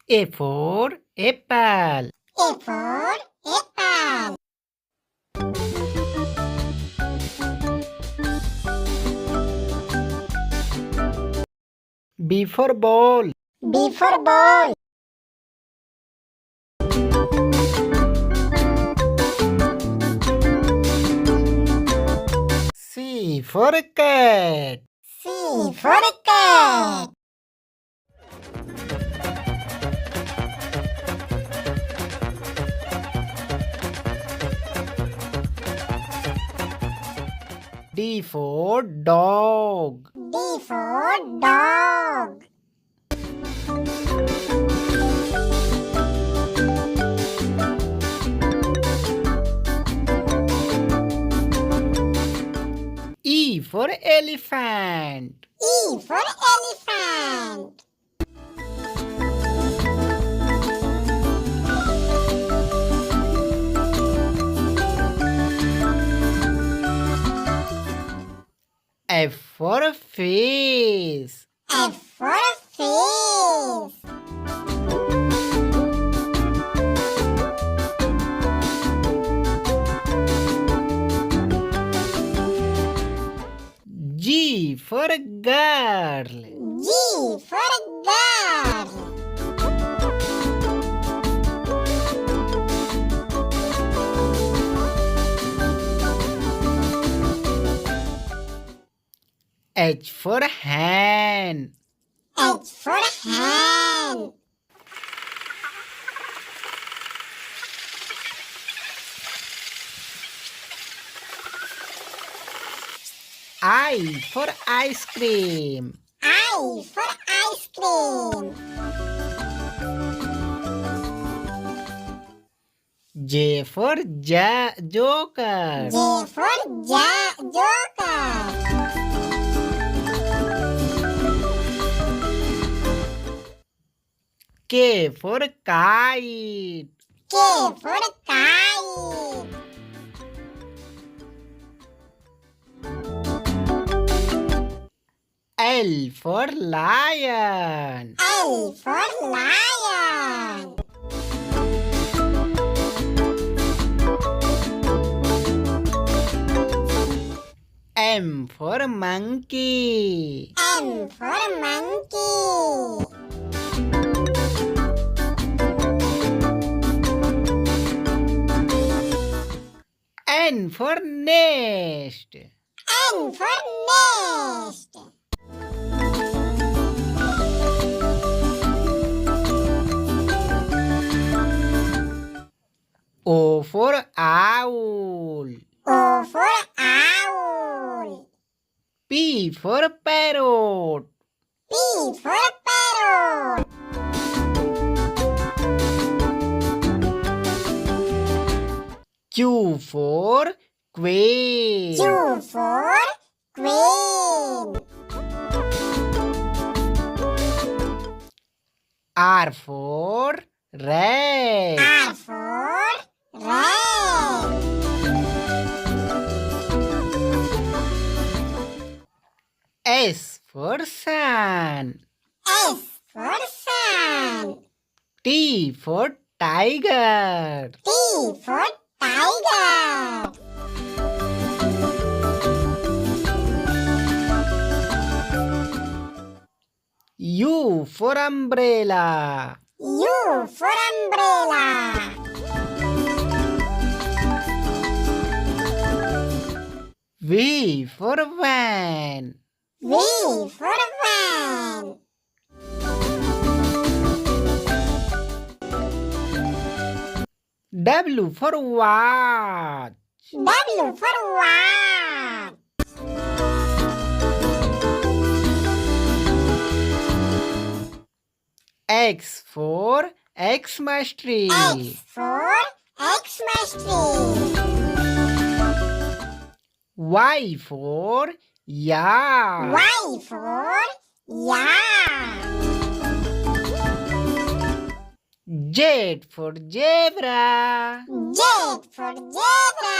A for apple. A for apple. B for ball. B for ball. C for cat. C for cat. D for dog. D for dog. E for elephant. E for elephant. F for face. F for face. G for girl. G for girl. H for hen. H for hen. I for ice cream. I for ice cream. J for joker. J for joker. K for kite. K for kite. L for lion. L for lion. M for monkey. M for monkey. N for nest. N for nest. O for owl. O for owl. P for parrot. P for parrot. Q for quail. Q for queen. R for rat. R for rat. S for sun. S for sun. T for tiger. T for tiger. U for umbrella. U for umbrella. V for van. V for van. W for watch. W for watch. X for Xmas tree. X for Xmas tree. Y for yak. Y for yak. Z for zebra. Z for zebra.